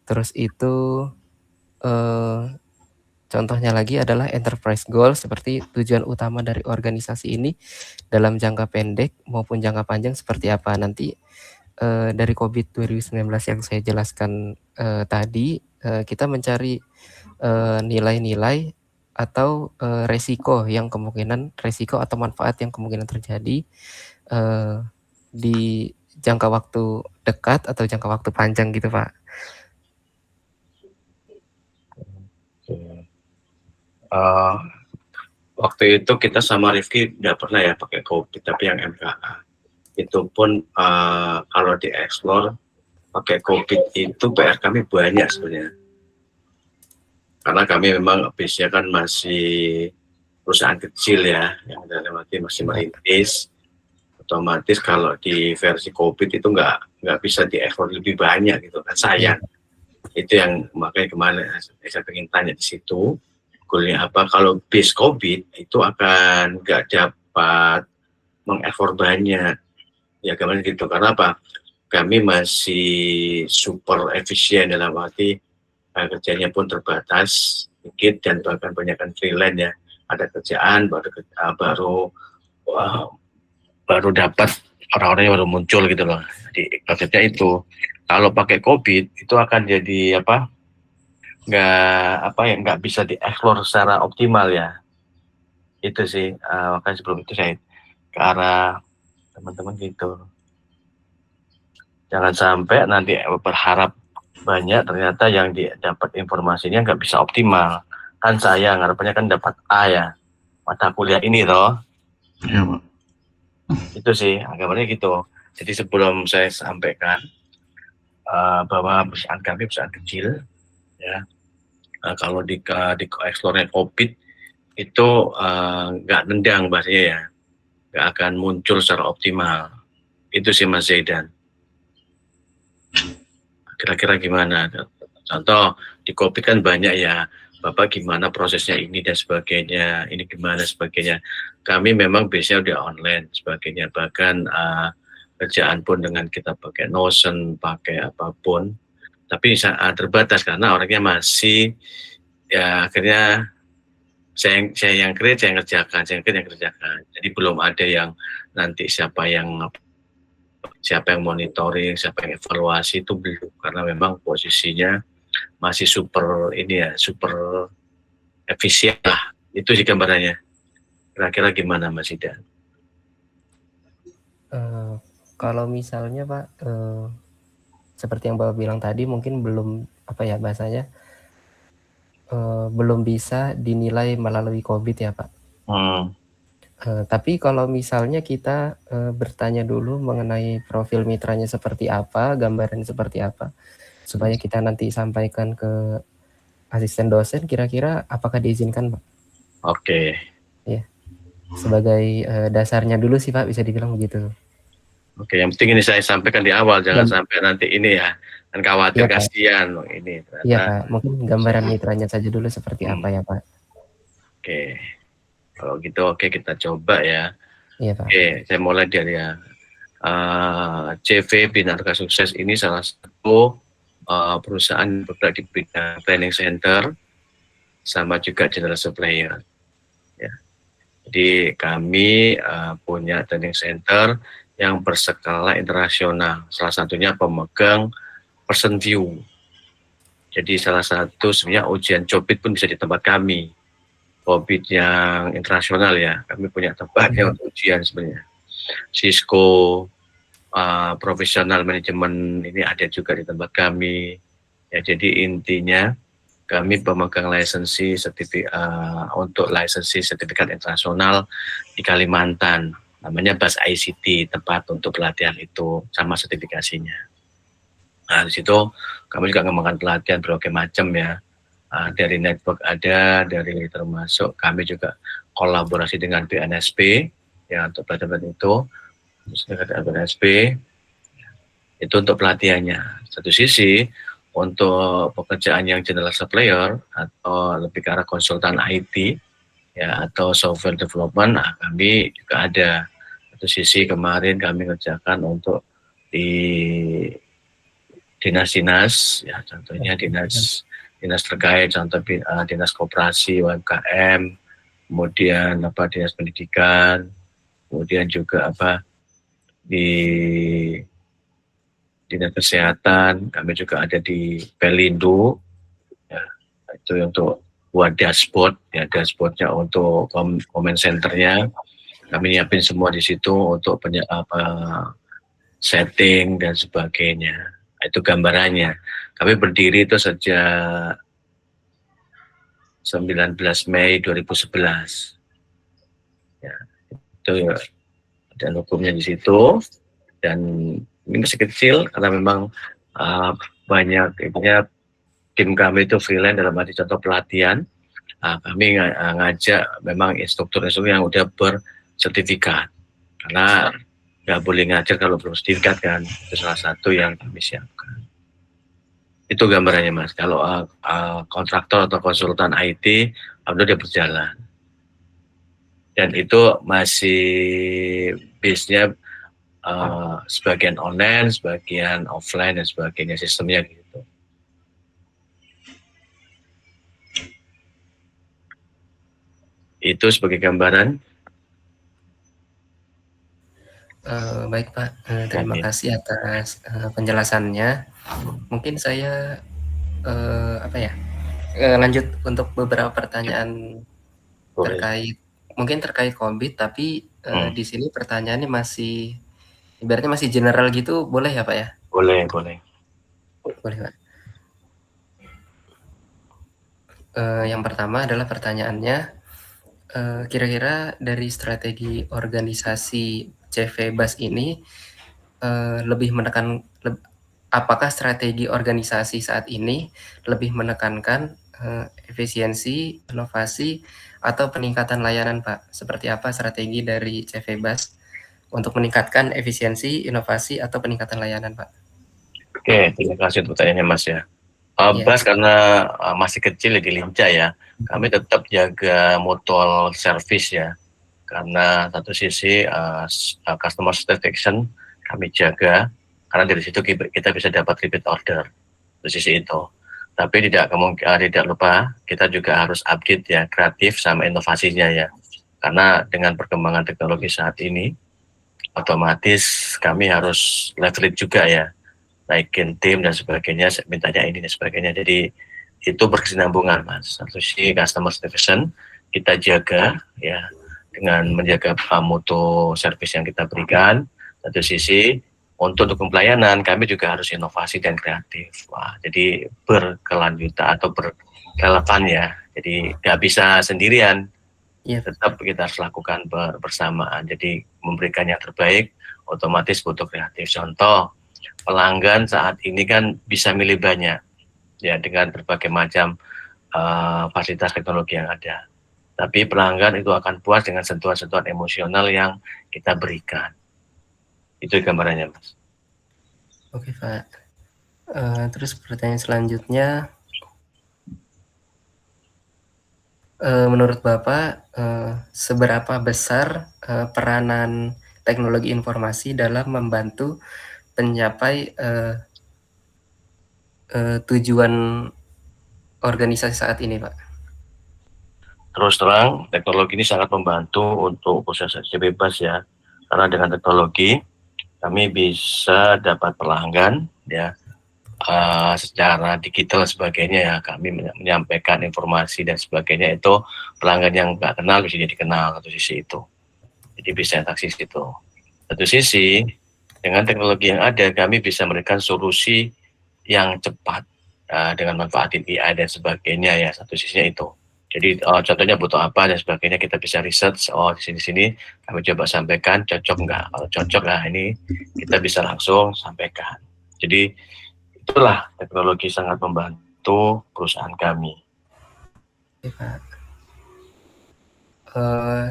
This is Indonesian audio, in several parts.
Terus itu contohnya lagi adalah enterprise goal, seperti tujuan utama dari organisasi ini dalam jangka pendek maupun jangka panjang seperti apa. Nanti dari COVID 2019 yang saya jelaskan tadi, kita mencari nilai-nilai atau resiko atau manfaat yang kemungkinan terjadi di jangka waktu dekat atau jangka waktu panjang gitu, Pak. Waktu itu kita sama Rifki nggak pernah ya pakai COVID, tapi yang MKA. Itu pun kalau dieksplor pakai COVID itu PR kami banyak sebenarnya. Karena kami memang base-nya kan masih perusahaan kecil ya, yang dalam arti masih merintis. Otomatis kalau di versi COVID itu nggak bisa dieksplor lebih banyak gitu kan, sayang. Itu yang makanya kemarin saya pengen tanya di situ. Goalnya apa? Kalau base COVID itu akan nggak dapat mengekspor banyak, ya kemarin gitu. Karena apa? Kami masih super efisien dalam arti kerjanya pun terbatas sedikit dan bahkan banyakkan freelance ya. Ada kerjaan baru dapat orang-orang yang baru muncul gitu loh. Jadi maksudnya itu kalau pakai COVID itu akan jadi apa? Nggak bisa dieksplor secara optimal ya. Itu sih makanya sebelum itu saya ke arah teman-teman gitu, jangan sampai nanti berharap banyak ternyata yang dapat informasinya nggak bisa optimal, kan sayang, harapannya kan dapat A ya mata kuliah ini toh. Iya, Pak. Itu sih anggapannya gitu. Jadi sebelum saya sampaikan bahwa perusahaan kami perusahaan kecil ya, kalau di eksplornya COVID itu nggak nendang bahasanya ya, nggak akan muncul secara optimal. Itu sih Mas Zaidan. Kira-kira gimana? Contoh di COVID kan banyak ya, Bapak gimana prosesnya ini dan sebagainya, ini gimana sebagainya. Kami memang biasanya udah online sebagainya, bahkan kerjaan pun dengan kita pakai Notion, pakai apapun, tapi terbatas karena orangnya masih ya akhirnya saya yang create, saya yang kerjakan. Jadi belum ada yang nanti siapa yang monitoring, siapa yang evaluasi itu belum, karena memang posisinya masih super ini ya, super efisien lah. Itu sih gambarannya. Kira-kira gimana Mas Ida? Kalau misalnya Pak, seperti yang Bapak bilang tadi, mungkin belum bahasanya belum bisa dinilai melalui COVID ya Pak. Tapi kalau misalnya kita bertanya dulu mengenai profil mitranya seperti apa, gambaran seperti apa, supaya kita nanti sampaikan ke asisten dosen, kira-kira apakah diizinkan Pak? Oke. Ya, sebagai dasarnya dulu sih Pak, bisa dibilang begitu. Oke, yang penting ini saya sampaikan di awal, jangan sampai nanti ini ya, kan khawatir kasihan ini. Iya Pak, mungkin gambaran mitranya saja dulu seperti apa ya Pak. Oke, kalau gitu oke kita coba ya. Iya Pak. Oke, saya mulai dari ya. CV Binarka Sukses ini salah satu perusahaan bergerak di bidang training center sama juga general supplier. Ya. Jadi kami punya training center yang berskala internasional. Salah satunya pemegang Person View. Jadi salah satu sebenarnya ujian Cobit pun bisa di tempat kami. Cobit yang internasional ya, kami punya tempatnya untuk ujian sebenarnya. Cisco, profesional manajemen ini ada juga di tempat kami. Ya, jadi intinya kami pemegang lisensi untuk lisensi sertifikat internasional di Kalimantan. Namanya BAS ICT, tempat untuk pelatihan itu sama sertifikasinya. Nah, di situ kami juga mengembangkan pelatihan berbagai macam ya. Dari network ada, dari termasuk kami juga kolaborasi dengan BNSP ya untuk pelatihan itu. Dengan BNSP itu untuk pelatihannya. Satu sisi untuk pekerjaan yang general supplier atau lebih ke arah konsultan IT ya atau software development, kami juga ada. Satu sisi kemarin kami kerjakan untuk di dinas-dinas, ya contohnya dinas terkait, contoh dinas koperasi, UMKM, kemudian dinas pendidikan, kemudian juga di dinas kesehatan, kami juga ada di Pelindo, ya, itu untuk buat dashboard, ya dashboardnya untuk comment centernya, kami nyiapin semua di situ untuk setting dan sebagainya. Itu gambarannya. Kami berdiri itu sejak 19 Mei 2011. Ya, itu dan hukumnya di situ, dan ini masih kecil karena memang banyak tim kami itu freelance dalam arti contoh pelatihan. Kami ngajak memang instruktur yang udah bersertifikat, karena nggak boleh ngajar kalau belum sertifikat kan. Itu salah satu yang kami siapkan. Itu gambarannya Mas. Kalau kontraktor atau konsultan IT udah berjalan, dan itu masih base-nya sebagian online, sebagian offline, dan sebagainya, sistemnya gitu. Itu sebagai gambaran. Baik Pak, terima kasih atas penjelasannya. Mungkin saya lanjut untuk beberapa pertanyaan Boleh. terkait COVID, tapi di sini pertanyaannya masih ibaratnya masih general gitu, boleh ya Pak ya? Boleh, boleh. Boleh Pak. Yang pertama adalah pertanyaannya, kira-kira dari strategi organisasi CV BAS ini apakah strategi organisasi saat ini lebih menekankan efisiensi, inovasi, atau peningkatan layanan, Pak? Seperti apa strategi dari CV BAS untuk meningkatkan efisiensi, inovasi, atau peningkatan layanan, Pak? Oke, terima kasih untuk pertanyaannya Mas ya. Iya. BAS karena masih kecil di lincah ya, kami tetap jaga mutual service ya. Karena satu sisi customer satisfaction kami jaga, karena dari situ kita bisa dapat repeat order dari sisi itu. Tapi tidak lupa kita juga harus update ya, kreatif sama inovasinya ya. Karena dengan perkembangan teknologi saat ini, otomatis kami harus leverage juga ya, naikin tim dan sebagainya, mintanya ini dan sebagainya. Jadi itu berkesinambungan Mas. Satu sisi customer satisfaction kita jaga ya dengan menjaga mutu service yang kita berikan. Satu sisi untuk dukung pelayanan kami juga harus inovasi dan kreatif. Wah, jadi berkelanjutan atau berrelevan ya. Jadi nggak bisa sendirian, Iya. tetap kita harus lakukan bersamaan. Jadi memberikan yang terbaik otomatis butuh kreatif. Contoh, pelanggan saat ini kan bisa milih banyak ya dengan berbagai macam fasilitas teknologi yang ada. Tapi pelanggan itu akan puas dengan sentuhan-sentuhan emosional yang kita berikan. Itu gambarannya, Mas. Oke, Pak. Terus pertanyaan selanjutnya, menurut Bapak, seberapa besar peranan teknologi informasi dalam membantu mencapai tujuan organisasi saat ini, Pak? Terus terang, teknologi ini sangat membantu untuk proses bebas ya. Karena dengan teknologi, kami bisa dapat pelanggan ya, secara digital sebagainya ya. Kami menyampaikan informasi dan sebagainya, itu pelanggan yang nggak kenal bisa jadi kenal, satu sisi itu. Jadi bisa interaksi situ. Satu sisi, dengan teknologi yang ada, kami bisa memberikan solusi yang cepat dengan manfaatin AI dan sebagainya ya. Satu sisinya itu. Jadi contohnya butuh apa dan sebagainya, kita bisa research. Oh, di sini kami coba sampaikan, cocok nggak? Kalau cocok, ini kita bisa langsung sampaikan. Jadi itulah teknologi sangat membantu perusahaan kami. Oke, Pak.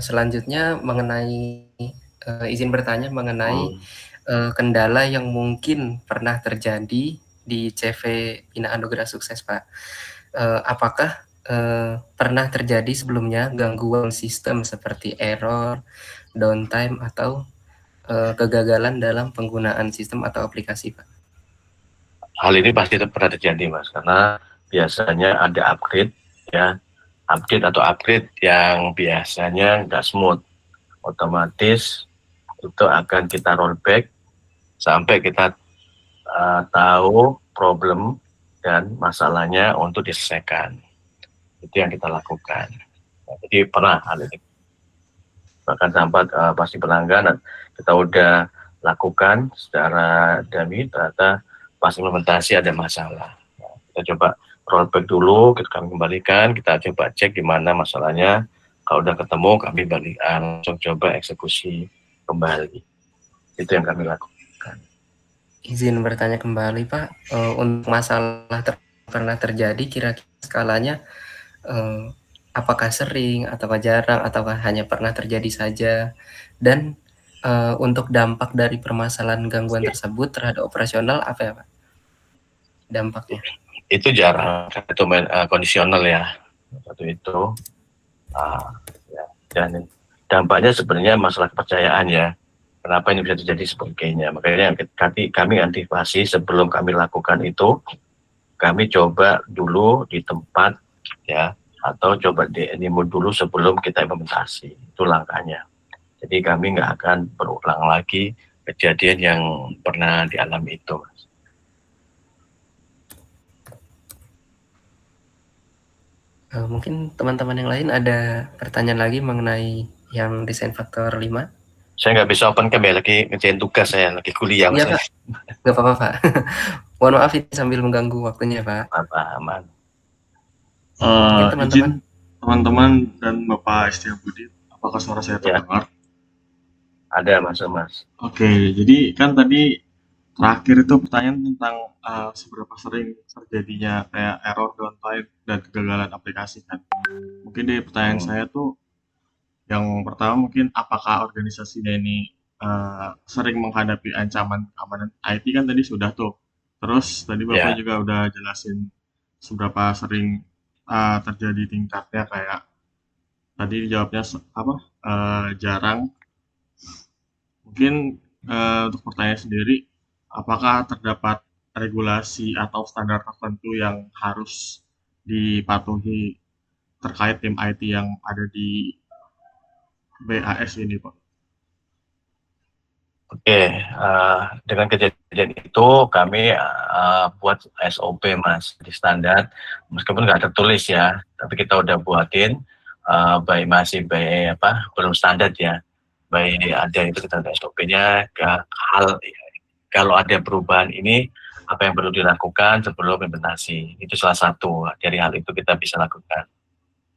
Selanjutnya mengenai izin bertanya mengenai kendala yang mungkin pernah terjadi di CV Bina Anugerah Sukses, Pak. Apakah pernah terjadi sebelumnya gangguan sistem seperti error, downtime, atau kegagalan dalam penggunaan sistem atau aplikasi, Pak? hal ini pasti pernah terjadi Mas, karena biasanya ada upgrade ya, upgrade yang biasanya nggak smooth, otomatis itu akan kita rollback sampai kita tahu problem dan masalahnya untuk diselesaikan. Itu yang kita lakukan. Nah, jadi pernah hal ini, bahkan sampai pasti pelanggan kita udah lakukan secara dummy, ternyata pas implementasi ada masalah. Nah, kita coba rollback dulu, kita kami kembalikan, kita coba cek di mana masalahnya. Kalau udah ketemu, kami langsung coba eksekusi kembali. Itu yang kami lakukan. Izin bertanya kembali Pak, untuk masalah pernah terjadi kira-kira skalanya apakah sering atau jarang ataukah hanya pernah terjadi saja? Dan untuk dampak dari permasalahan gangguan tersebut terhadap operasional apa ya Pak dampaknya? Itu jarang, itu kondisional ya, satu itu. Ya. Dan dampaknya sebenarnya masalah kepercayaan ya. Kenapa ini bisa terjadi sebagainya. Makanya kami antisipasi sebelum kami lakukan itu, kami coba dulu di tempat ya, atau coba di animo dulu sebelum kita implementasi. Itu langkahnya. Jadi kami nggak akan berulang lagi kejadian yang pernah dialami itu. Mungkin teman-teman yang lain ada pertanyaan lagi mengenai yang desain faktor 5? Saya nggak bisa open cam ya, lagi ngerjain tugas, saya lagi kuliah. Iya Pak, nggak apa-apa Pak. Mohon maaf ini sambil mengganggu waktunya Pak. Aman. Mungkin Izin teman-teman. teman-teman dan Bapak Setiabudi, apakah suara saya terdengar? Ya, ada Mas. Oke, jadi kan tadi terakhir itu pertanyaan tentang seberapa sering terjadinya kayak error, downtime, dan kegagalan aplikasi kan. Mungkin dari pertanyaan saya tuh yang pertama mungkin apakah organisasinya ini sering menghadapi ancaman keamanan IT kan tadi sudah tuh. Terus tadi Bapak Ya. juga udah jelasin seberapa sering terjadi tingkatnya kayak tadi dijawabnya jarang. Mungkin untuk pertanyaan sendiri, apakah terdapat regulasi atau standar tertentu yang harus dipatuhi terkait tim IT yang ada di BAS ini, Pak? Oke, dengan kejadian itu kami buat SOP Mas, di standar, meskipun nggak tertulis ya, tapi kita udah buatin, masih belum standar ya, ada itu kita ada SOP-nya, kalau ada perubahan ini, apa yang perlu dilakukan sebelum implementasi, itu salah satu dari hal itu kita bisa lakukan.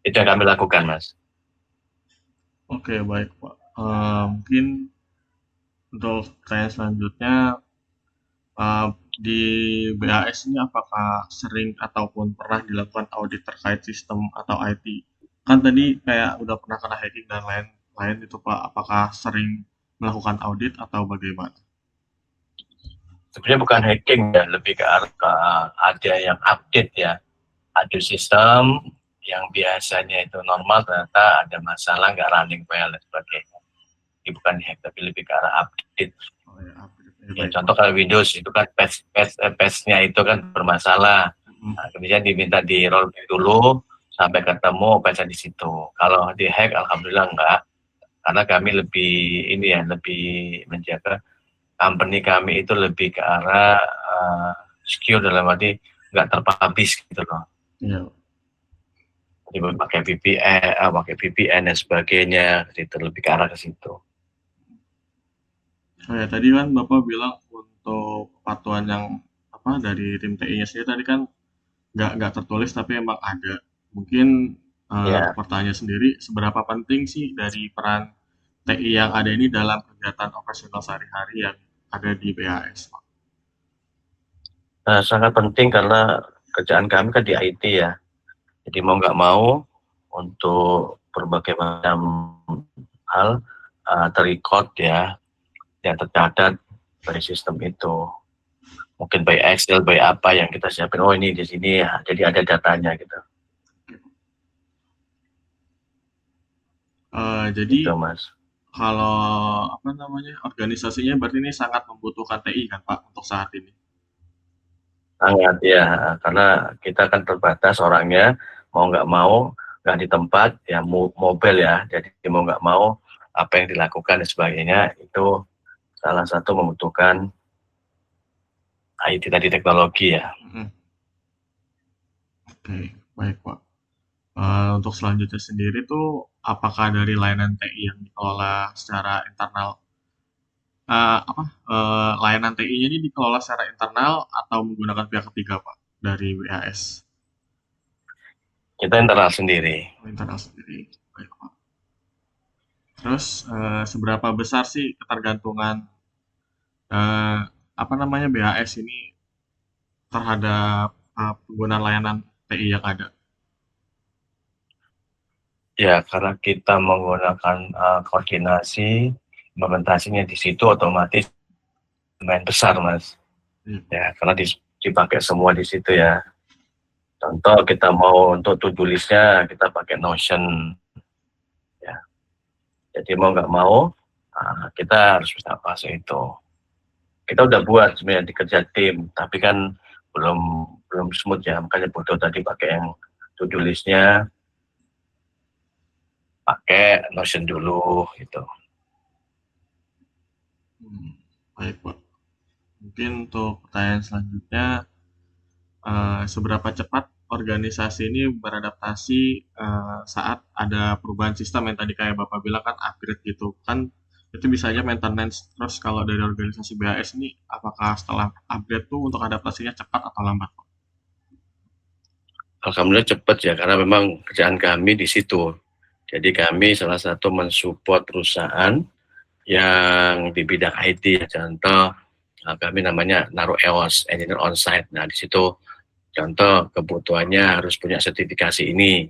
Itu yang kami lakukan Mas. Oke, baik Pak. Mungkin untuk pertanyaan selanjutnya, di BAS ini apakah sering ataupun pernah dilakukan audit terkait sistem atau IT? Kan tadi kayak udah pernah kena hacking dan lain-lain itu Pak, apakah sering melakukan audit atau bagaimana? Sebenarnya bukan hacking ya, lebih ke arah ada yang update ya, ada sistem yang biasanya itu normal ternyata ada masalah, nggak running well dan sebagainya. Ini bukan hack tapi lebih ke arah update. Oh ya, update. Ya, Baik, contoh Pak. kalau Windows itu kan patch-nya itu kan bermasalah. Nah, kemudian diminta di rollback dulu sampai ketemu patch di situ. Kalau di hack alhamdulillah enggak, karena kami lebih lebih menjaga company kami itu lebih ke arah secure, dalam arti nggak terpublish gitu loh. Iya. Jadi pakai VPN dan sebagainya, itu lebih ke arah ke situ. Oh ya, tadi kan Bapak bilang untuk kepatuhan yang dari tim TI-nya sendiri tadi kan nggak tertulis tapi emang ada. Mungkin Ya, pertanyaan sendiri, seberapa penting sih dari peran TI yang ada ini dalam kegiatan operasional sehari-hari yang ada di BAS, Pak? sangat penting karena kerjaan kami kan di IT ya. Jadi mau nggak mau untuk berbagai macam hal terrecord ya, yang tercatat dari sistem itu. Mungkin by Excel, by apa yang kita siapin. Oh ini di sini ya, jadi ada datanya gitu. Jadi Gitu Mas. kalau organisasinya berarti ini sangat membutuhkan TI kan Pak untuk saat ini? Sangat ya, karena kita kan terbatas orangnya, mau nggak mau, nggak di tempat, ya mobile ya, jadi mau nggak mau, apa yang dilakukan dan sebagainya, itu salah satu membutuhkan IT tadi, teknologi ya. Oke, baik Pak. Untuk selanjutnya sendiri tuh, apakah dari layanan TI yang dikelola secara internal, layanan TI-nya ini dikelola secara internal atau menggunakan pihak ketiga Pak dari WAS? Kita internal sendiri. Internal sendiri, baik Pak. Terus seberapa besar sih ketergantungan eh, BHS ini terhadap penggunaan layanan TI yang ada? Ya, karena kita menggunakan koordinasi, implementasinya di situ otomatis lumayan besar, Mas. Ya, karena dipakai semua di situ ya. Contoh kita mau untuk to-do list-nya, kita pakai Notion. Ya. Jadi mau nggak mau, kita harus bisa masuk itu. Kita udah buat sebenarnya dikerja tim, tapi kan belum smooth ya, makanya butuh tadi pakai yang to-do list-nya, pakai Notion dulu gitu. Baik Pak. Mungkin untuk pertanyaan selanjutnya, seberapa cepat organisasi ini beradaptasi saat ada perubahan sistem yang tadi kayak Bapak bilang kan upgrade gitu kan, itu bisa aja maintenance. Terus kalau dari organisasi BHS ini apakah setelah upgrade tuh untuk adaptasinya cepat atau lambat Pak? Alhamdulillah cepat ya, karena memang kerjaan kami di situ. Jadi kami salah satu mensupport perusahaan yang di bidang IT ya. Contoh kami namanya naruh EOS, Engineer On-Site. Nah di situ contoh kebutuhannya harus punya sertifikasi ini,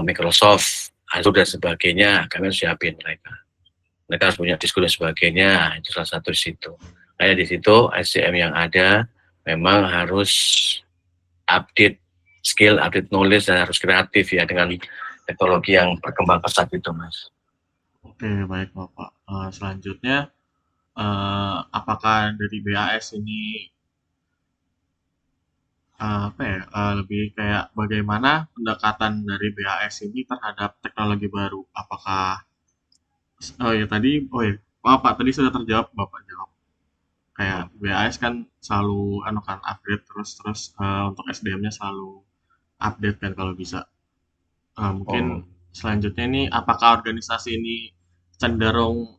Microsoft, Azure dan sebagainya, kami harus siapin mereka. Mereka harus punya disk dan sebagainya, itu salah satu di situ. Kayak di situ SCM yang ada memang harus update skill, update knowledge, dan harus kreatif ya dengan teknologi yang berkembang pesat itu, Mas. Oke, baik Bapak. Selanjutnya, apakah dari BAS ini lebih kayak bagaimana pendekatan dari BAS ini terhadap teknologi baru? Apakah maaf Pak, tadi sudah terjawab Bapak jawab. Kayak BAS kan selalu kan upgrade terus terus untuk SDM-nya selalu update kan kalau bisa. Mungkin selanjutnya ini apakah organisasi ini cenderung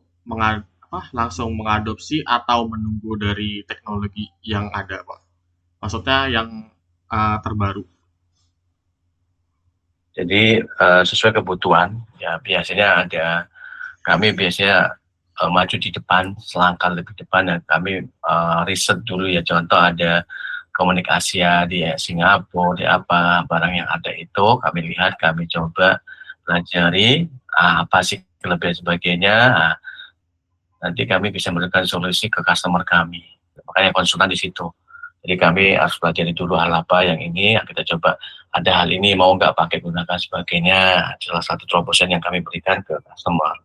langsung mengadopsi atau menunggu dari teknologi yang ada, Pak? Maksudnya yang terbaru. Jadi sesuai kebutuhan, ya biasanya kami biasanya maju di depan, selangkah lebih depan, dan kami riset dulu ya. Contoh ada komunikasi ya di Singapura, di apa barang yang ada itu kami lihat, kami coba pelajari apa sih kelebihan sebagainya. Nanti kami bisa memberikan solusi ke customer kami. Makanya konsultan di situ. Jadi kami harus pelajari dulu hal apa yang ini, kita coba ada hal ini mau nggak pakai gunakan sebagainya. Salah satu terobosan yang kami berikan ke customer.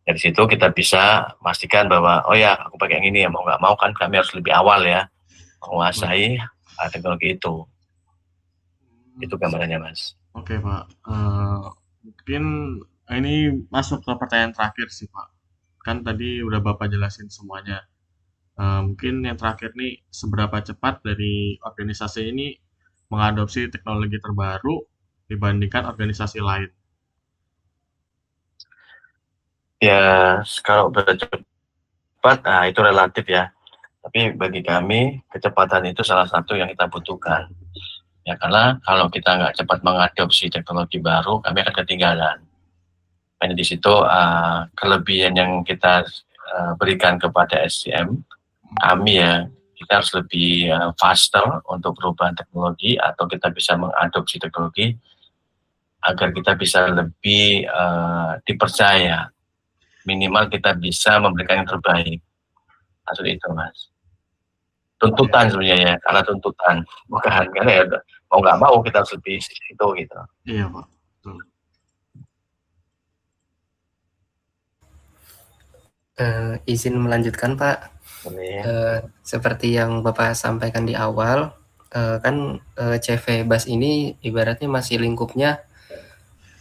Dari situ kita bisa pastikan bahwa oh ya aku pakai yang ini ya, mau nggak mau kan kami harus lebih awal ya menguasai teknologi itu. Itu gambarannya, Mas. Oke, Pak. Mungkin ini masuk ke pertanyaan terakhir sih, Pak. Kan tadi udah Bapak jelasin semuanya. Mungkin yang terakhir nih, seberapa cepat dari organisasi ini mengadopsi teknologi terbaru dibandingkan organisasi lain? Ya, kalau cepat, itu relatif ya. Tapi bagi kami, kecepatan itu salah satu yang kita butuhkan. Ya, karena kalau kita nggak cepat mengadopsi teknologi baru, kami akan ketinggalan. Hanya di situ kelebihan yang kita berikan kepada SCM, kami ya, kita harus lebih faster untuk perubahan teknologi, atau kita bisa mengadopsi teknologi agar kita bisa lebih dipercaya. Minimal kita bisa memberikan yang terbaik. Maksud itu, Mas. Tuntutan sebenarnya ya, karena tuntutan. Bukan, karena ya mau nggak mau kita harus lebih itu gitu. Iya, Pak. Betul. Izin melanjutkan, Pak. Boleh. Seperti yang Bapak sampaikan di awal, kan, CV BAS ini ibaratnya masih lingkupnya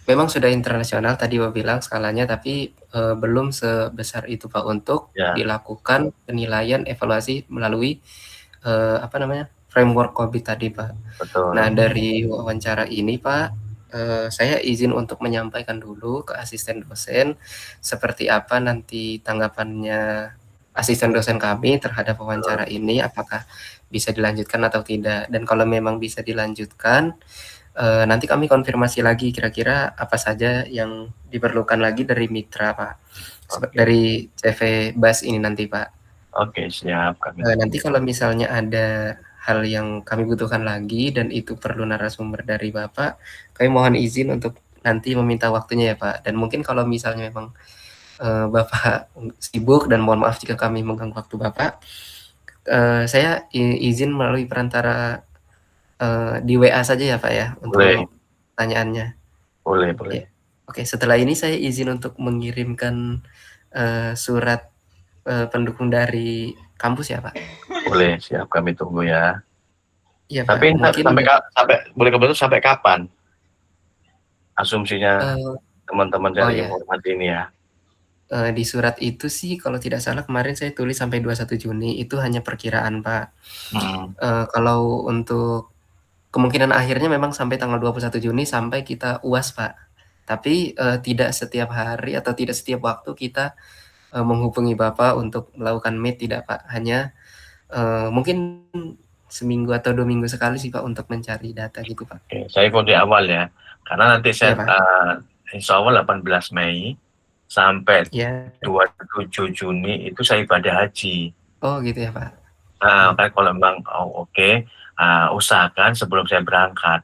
memang sudah internasional tadi Bapak bilang skalanya, tapi, belum sebesar itu Pak untuk Ya, dilakukan penilaian evaluasi melalui, apa namanya, framework COVID tadi Pak. Nah, betul. dari wawancara ini Pak, saya izin untuk menyampaikan dulu ke asisten dosen, seperti apa nanti tanggapannya asisten dosen kami terhadap wawancara Betul. ini, apakah bisa dilanjutkan atau tidak. Dan kalau memang bisa dilanjutkan, nanti kami konfirmasi lagi kira-kira apa saja yang diperlukan lagi dari mitra, Pak. Oke. Dari CV BAS ini nanti, Pak. Oke, siap. Kami Nanti tunggu. kalau misalnya ada hal yang kami butuhkan lagi dan itu perlu narasumber dari Bapak, kami mohon izin untuk nanti meminta waktunya ya, Pak. Dan mungkin kalau misalnya memang, Bapak sibuk dan mohon maaf jika kami mengganggu waktu Bapak, saya izin melalui perantara, di WA saja ya, Pak, ya, Boleh, untuk pertanyaannya. boleh, Ya. boleh. Oke, setelah ini saya izin untuk mengirimkan, surat, pendukung dari kampus ya, Pak? Boleh, siap. Kami tunggu ya. Iya, Pak. Tapi Mungkin, sampai boleh kebetulan sampai kapan asumsinya eee, teman-teman oh cari ya, informasi ini ya? di surat itu sih kalau tidak salah kemarin saya tulis sampai 21 Juni, itu hanya perkiraan, Pak. Hmm. Kalau untuk kemungkinan akhirnya memang sampai tanggal 21 Juni sampai kita UAS, Pak. Tapi, tidak setiap hari atau tidak setiap waktu kita, menghubungi Bapak untuk melakukan meet, tidak, Pak. Hanya, mungkin seminggu atau 2 minggu sekali sih, Pak, untuk mencari data gitu, Pak. Oke, saya ikut di awal ya. Karena nanti Iya, saya Pak. insya Allah 18 Mei sampai Iya. 27 Juni itu saya ibadah haji. Oh, gitu ya, Pak. Kan kalau memang oke, usahakan sebelum saya berangkat.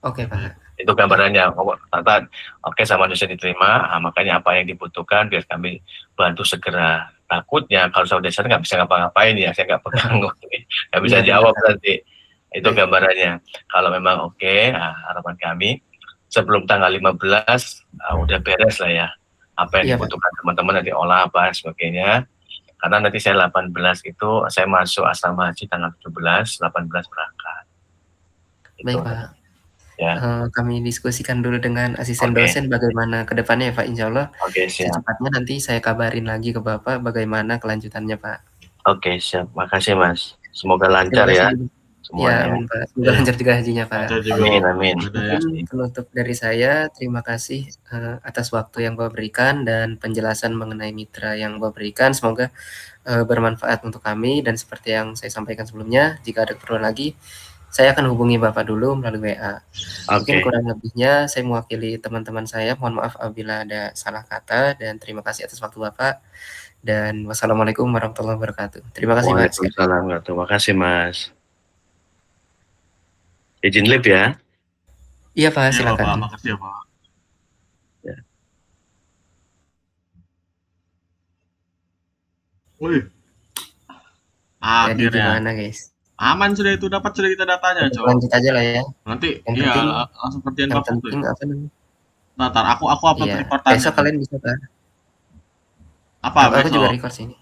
Oke, Pak. Itu gambarannya. Oke sama dosen diterima, makanya apa yang dibutuhkan biar kami bantu segera. Takutnya kalau saya dosen nggak bisa ngapa-ngapain ya, saya nggak pegang, nggak bisa Iya, benar, jawab Pak. nanti. Itu Baik. gambarannya. Kalau memang oke, harapan kami sebelum tanggal 15 udah beres lah ya. Apa yang Iya, Pak. dibutuhkan teman-teman nanti olah apa sebagainya. Karena nanti saya 18 itu saya masuk asrama haji tanggal 17, 18 berangkat. Itu Baik, Pak. ya. Kami diskusikan dulu dengan asisten Oke, dosen bagaimana ke depannya ya, Pak. Insyaallah oke siap. secepatnya nanti saya kabarin lagi ke Bapak bagaimana kelanjutannya, Pak. Oke, siap. Makasih, Mas. Semoga Terima lancar kasih ya juga. Iya, semuanya. amin, Pak. Semoga Iya, lancar juga hajinya, Pak. lancar juga Amin, Bapak. amin. Ada ya. Mungkin penutup dari saya, terima kasih, atas waktu yang Bapak berikan dan penjelasan mengenai mitra yang Bapak berikan. Semoga, bermanfaat untuk kami dan seperti yang saya sampaikan sebelumnya, jika ada keperluan lagi, saya akan hubungi Bapak dulu melalui WA. Mungkin Oke, kurang lebihnya saya mewakili teman-teman saya, mohon maaf apabila ada salah kata dan terima kasih atas waktu Bapak, dan wassalamualaikum warahmatullahi wabarakatuh. Terima kasih, Pak, sekali lagi. waalaikumsalam. Terima kasih, Mas. Izin live ya. Iya, Pak, Iya silakan. Bapak, makasih ya Pak. Ya. Wih, Jadi akhirnya gimana, guys? aman sudah itu dapat sudah kita datanya, Oke, Cok. lanjut aja lah ya. Nanti Yang iya penting langsung kerjain yang Bapak tuh. penting apa namanya, Ntar aku upload iya, reportannya besok tuh. kalian bisa, Pak. Apa Aku juga besok? record sini.